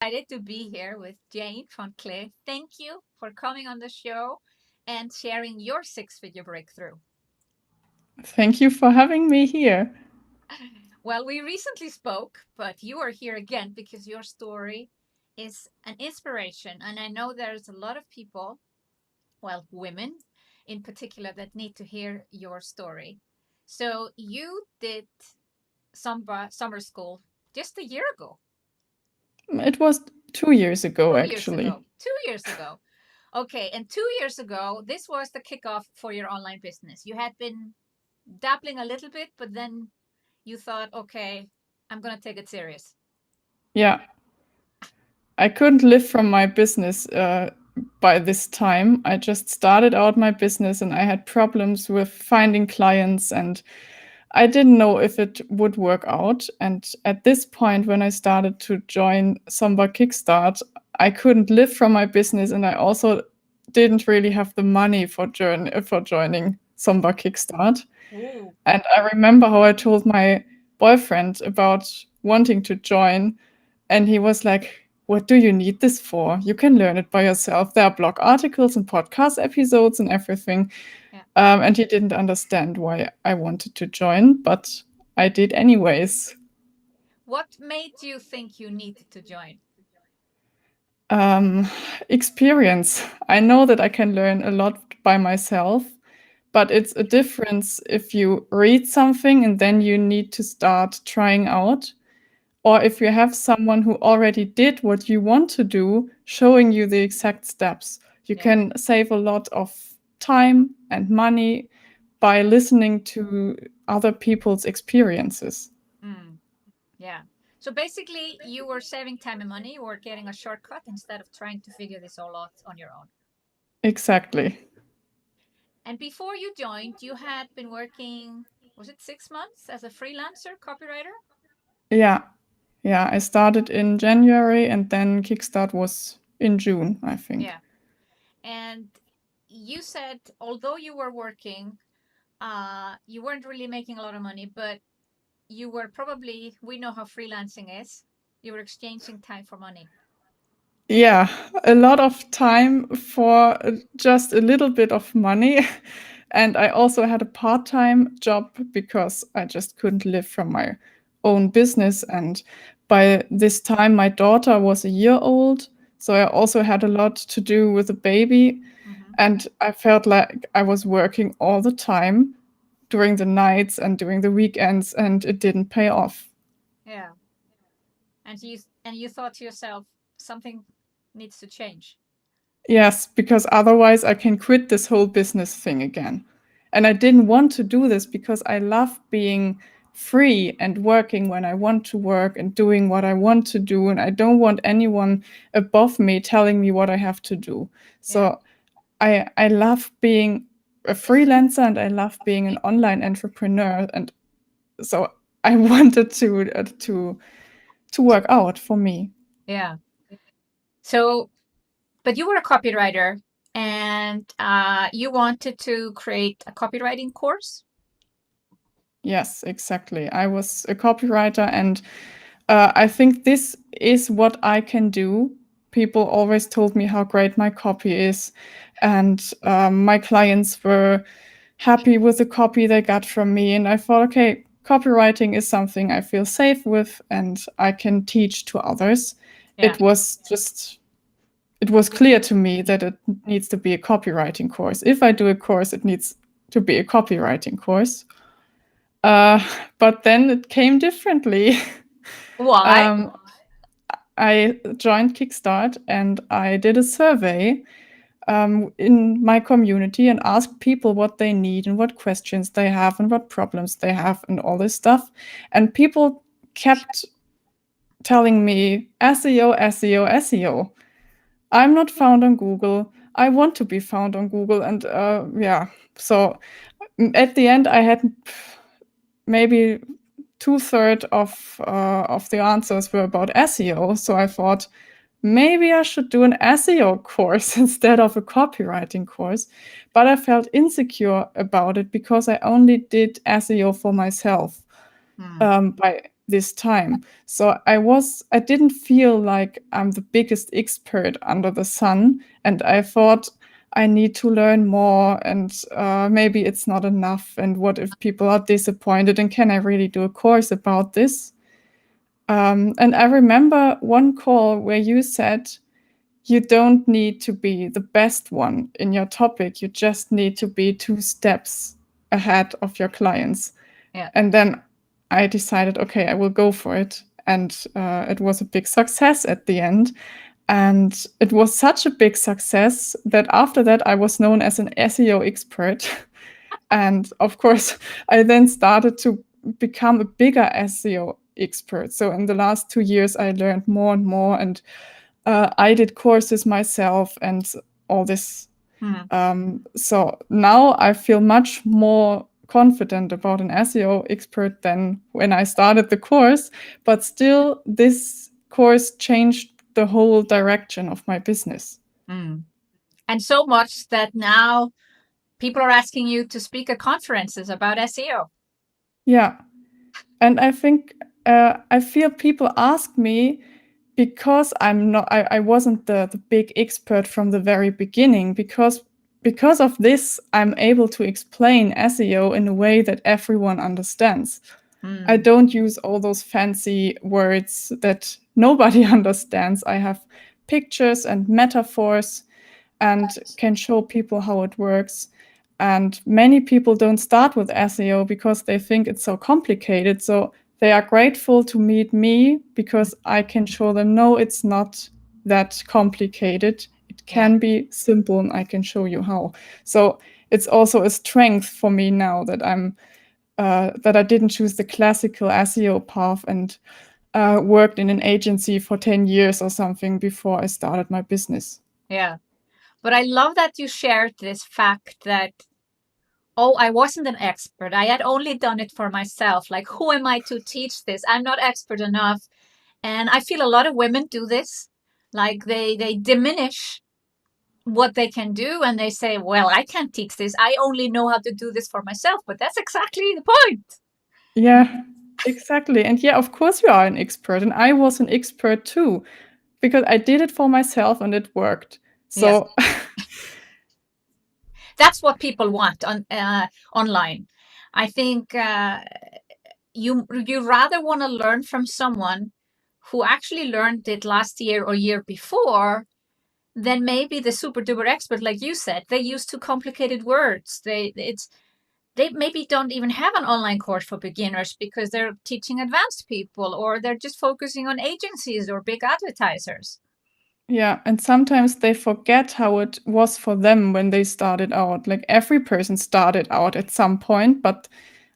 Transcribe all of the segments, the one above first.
Excited to be here with Jane von Klee. Thank you for coming on the show and sharing your six-figure breakthrough. Thank you for having me here. Well, we recently spoke, but you are here again because your story is an inspiration. And I know there's a lot of people, well, women in particular, that need to hear your story. So you did SOMBA Summer School just a year ago. It was 2 years ago, 2 years actually. ago. 2 years ago. Okay, and 2 years ago, this was the kickoff for your online business. You had been dabbling a little bit, but then you thought, okay, I'm going to take it serious. Yeah, I couldn't live from my business by this time. I just started out my business and I had problems with finding clients and I didn't know if it would work out. And at this point, when I started to join SOMBA Kickstart, I couldn't live from my business and I also didn't really have the money for joining SOMBA Kickstart. Ooh. And I remember how I told my boyfriend about wanting to join, and he was like, "What do you need this for? You can learn it by yourself. There are blog articles and podcast episodes and everything." Yeah. And he didn't understand why I wanted to join, but I did anyways. What made you think you needed to join? Um, Experience. I know that I can learn a lot by myself, but it's a difference if you read something and then you need to start trying out, or if you have someone who already did what you want to do, showing you the exact steps. You Yeah. can save a lot of time and money by listening to other people's experiences. Mm, yeah. So basically, you were saving time and money. You were getting a shortcut instead of trying to figure this all out on your own. Exactly. And before you joined, you had been working, was it 6 months as a freelancer copywriter? Yeah. Yeah. I started in January and then Kickstart was in June, I think. Yeah. And you said, although you were working, you weren't really making a lot of money, but you were probably, we know how freelancing is, you were exchanging time for money. Yeah, a lot of time for just a little bit of money. And I also had a part time job because I just couldn't live from my own business. And by this time, my daughter was a year old. So I also had a lot to do with the baby. Mm-hmm. And I felt like I was working all the time during the nights and during the weekends, and it didn't pay off. Yeah. And you thought to yourself, something needs to change. Yes, because otherwise I can quit this whole business thing again. And I didn't want to do this because I love being free and working when I want to work and doing what I want to do. And I don't want anyone above me telling me what I have to do. Yeah. So I love being a freelancer and I love being an online entrepreneur. And so I wanted to work out for me. Yeah. So, but you were a copywriter and you wanted to create a copywriting course. Yes, exactly. I was a copywriter, and I think this is what I can do. People always told me how great my copy is, and my clients were happy with the copy they got from me. And I thought, okay, copywriting is something I feel safe with, and I can teach to others. Yeah. It was clear to me that it needs to be a copywriting course. If I do a course, it needs to be a copywriting course. Uh, but then it came differently. Why? um, I joined Kickstart and I did a survey in my community and asked people what they need and what questions they have and what problems they have and all this stuff. And people kept telling me SEO, SEO, SEO. I'm not found on Google. I want to be found on Google. And yeah, so at the end, I had maybe two-thirds of the answers were about SEO. So I thought maybe I should do an SEO course instead of a copywriting course. But I felt insecure about it because I only did SEO for myself. Hmm. this time. So I didn't feel like I'm the biggest expert under the sun. And I thought I need to learn more, and maybe it's not enough. And what if people are disappointed? And can I really do a course about this? And I remember one call where you said, you don't need to be the best one in your topic. You just need to be 2 steps ahead of your clients. Yeah. And then I decided, okay, I will go for it. And it was a big success at the end. And it was such a big success that after that, I was known as an SEO expert. And of course, I then started to become a bigger SEO expert. So in the last 2 years, I learned more and more. And I did courses myself and all this. Mm. So now I feel much more confident about an SEO expert than when I started the course. But still, this course changed the whole direction of my business. Mm. And so much that now people are asking you to speak at conferences about SEO. Yeah. And I think I feel people ask me because I wasn't the big expert from the very beginning, because of this, I'm able to explain SEO in a way that everyone understands. I Mm. don't use all those fancy words that nobody understands. I have pictures and metaphors and can show people how it works. And many people don't start with SEO because they think it's so complicated. So they are grateful to meet me because I can show them, no, it's not that complicated. It Yeah. can be simple, and I can show you how. So it's also a strength for me now that that I didn't choose the classical SEO path and worked in an agency for 10 years or something before I started my business. Yeah. But I love that you shared this fact that, oh, I wasn't an expert. I had only done it for myself. Like, who am I to teach this? I'm not expert enough. And I feel a lot of women do this. Like they diminish what they can do and they say, well, I can't teach this. I only know how to do this for myself. But that's exactly the point. Yeah, exactly. And yeah, of course you are an expert. And I was an expert too, because I did it for myself and it worked. Yes. So That's what people want on online. I think you rather want to learn from someone who actually learned it last year or year before than maybe the super duper expert, like you said. They use too complicated words. They maybe don't even have an online course for beginners because they're teaching advanced people, or they're just focusing on agencies or big advertisers. yeah, and sometimes they forget how it was for them when they started out. Like every person started out at some point, but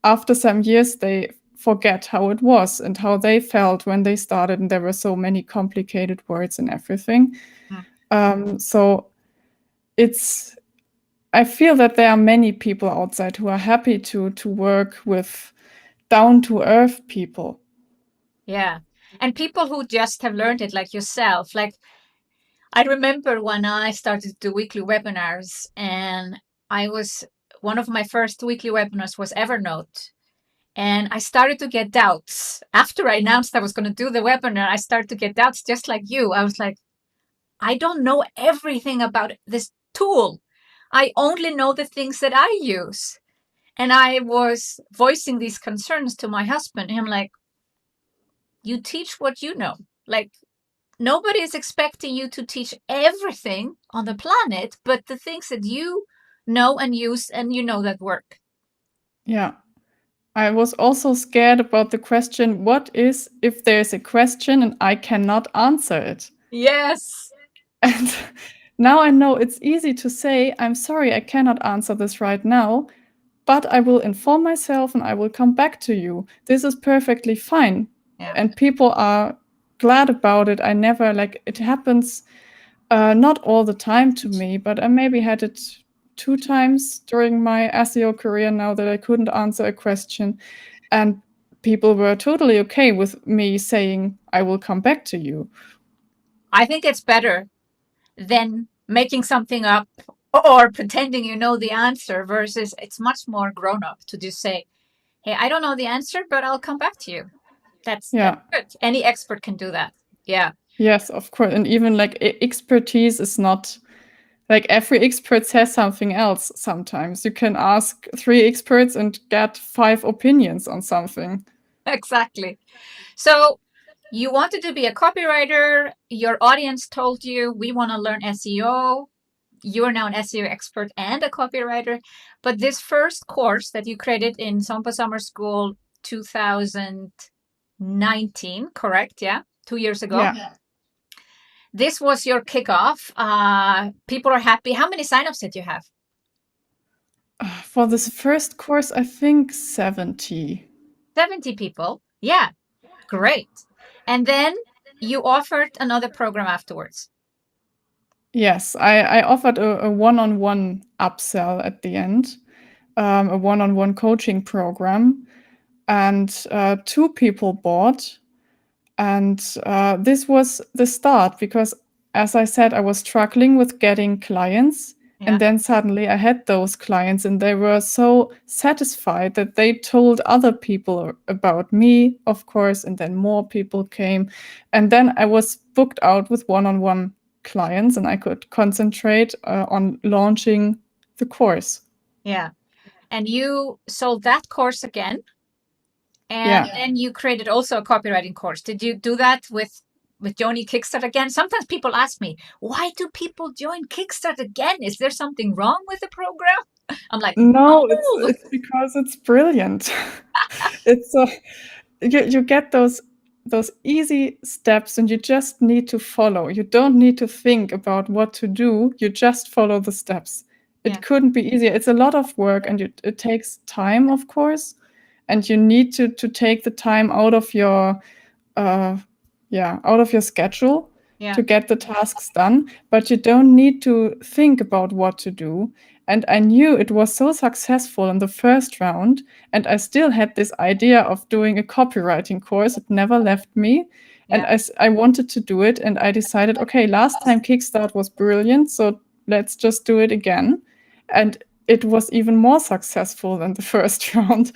after some years, they forget how it was and how they felt when they started. And there were so many complicated words and everything. Mm. So it's, I feel that there are many people outside who are happy to work with down to earth people. Yeah. And people who just have learned it, like yourself. Like, I remember when I started to do weekly webinars, and I was one of my first weekly webinars was Evernote. And I started to get doubts. After I announced I was going to do the webinar, I started to get doubts just like you. I was like, I don't know everything about this tool. I only know the things that I use. And I was voicing these concerns to my husband. And I'm like, you teach what you know. Like, nobody is expecting you to teach everything on the planet, but the things that you know and use and you know that work. Yeah. I was also scared about the question, what is if there's a question and I cannot answer it? Yes. And now I know it's easy to say, I'm sorry, I cannot answer this right now, but I will inform myself and I will come back to you. This is perfectly fine. Yeah. And people are glad about it. I never, like, it happens not all the time to me, but I maybe had it 2 times during my SEO career now that I couldn't answer a question. And people were totally okay with me saying, I will come back to you. I think it's better than making something up or pretending you know the answer, versus it's much more grown up to just say, hey, I don't know the answer, but I'll come back to you. That's Yeah. good. Any expert can do that. Yeah. Yes, of course. And even like expertise is not like every expert says something else sometimes. You can ask three experts and get five opinions on something. Exactly. So you wanted to be a copywriter. Your audience told you, we want to learn SEO. You're now an SEO expert and a copywriter. But this first course that you created in SOMBA Summer School 2019, correct? Yeah. 2 years ago. Yeah. This was your kickoff. People are happy. How many signups did you have? For this first course, I think 70. 70 people. Yeah. Great. And then you offered another program afterwards. Yes, I offered a one-on-one upsell at the end, a one-on-one coaching program, and two people bought. And this was the start because, as I said, I was struggling with getting clients. Yeah. And then suddenly I had those clients, and they were so satisfied that they told other people about me, of course. And then more people came. And then I was booked out with one on one clients, and I could concentrate on launching the course. Yeah. And you sold that course again. And Yeah. then you created also a copywriting course. Did you do that with Joni Kickstart again? Sometimes people ask me, why do people join Kickstart again? Is there something wrong with the program? I'm like, No, no. it's because it's brilliant. It's you get those easy steps and you just need to follow. You don't need to think about what to do. You just follow the steps. Yeah. It couldn't be easier. It's a lot of work and it takes time, of course, and you need to take the time out of your uh, out of your schedule Yeah. to get the tasks done, but you don't need to think about what to do. And I knew it was so successful in the first round, and I still had this idea of doing a copywriting course. It never left me. And Yeah. I wanted to do it, and I decided, okay, last time Kickstart was brilliant, so let's just do it again. And it was even more successful than the first round.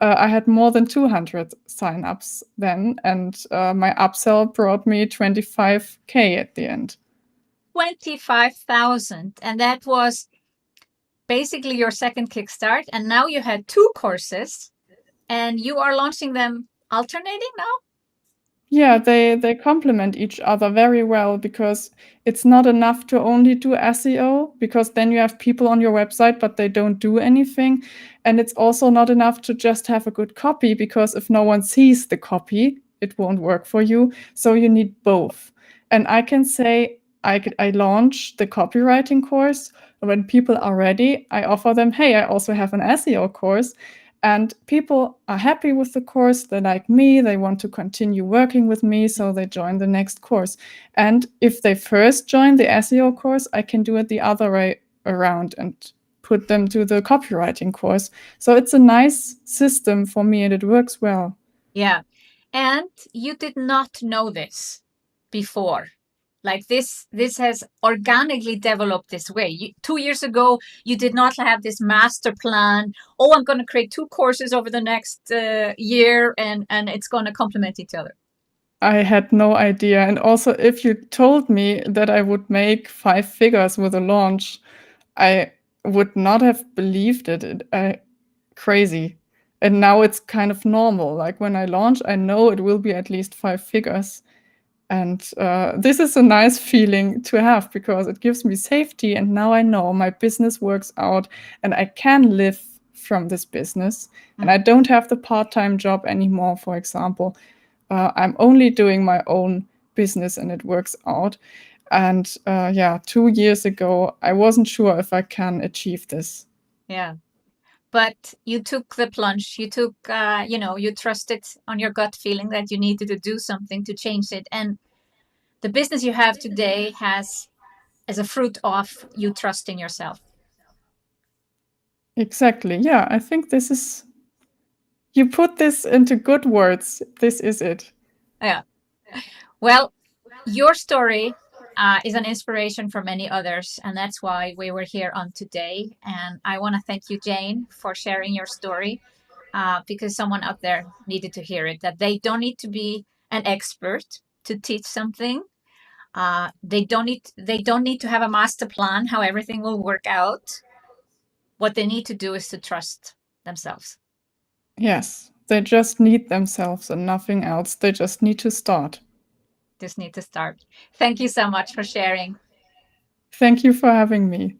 I had more than 200 signups then, and my upsell brought me 25K at the end. 25,000. And that was basically your second Kickstart. And now you had two courses and you are launching them alternating now? Yeah, they complement each other very well because it's not enough to only do SEO because then you have people on your website but they don't do anything, and it's also not enough to just have a good copy because if no one sees the copy, it won't work for you. So you need both. And I can say I launch the copywriting course. When people are ready, I offer them, hey, I also have an SEO course. And people are happy with the course. They like me. They want to continue working with me. So they join the next course. And if they first join the SEO course, I can do it the other way around and put them to the copywriting course. So it's a nice system for me and it works well. Yeah. And you did not know this before. Like this has organically developed this way. 2 years ago, you did not have this master plan. Oh, I'm going to create two courses over the next year, and it's going to complement each other. I had no idea. And also, if you told me that I would make 5 figures with a launch, I would not have believed it. Crazy. And now it's kind of normal. Like when I launch, I know it will be at least 5 figures. And this is a nice feeling to have because it gives me safety. And now I know my business works out and I can live from this business. And I don't have the part time job anymore, for example. I'm only doing my own business and it works out. And 2 years ago, I wasn't sure if I can achieve this. Yeah. But you took the plunge. You took, you trusted on your gut feeling that you needed to do something to change it. And the business you have today has as a fruit of you trusting yourself. Exactly. Yeah, I think this is, you put this into good words. This is it. Yeah. Well, your story is an inspiration for many others, and that's why we were here on today. And I want to thank you, Jane, for sharing your story. because someone out there needed to hear it, that they don't need to be an expert to teach something. They don't need to have a master plan how everything will work out. What they need to do is to trust themselves. Yes, they just need themselves and nothing else. They just need to start. Just need to start. Thank you so much for sharing. Thank you for having me.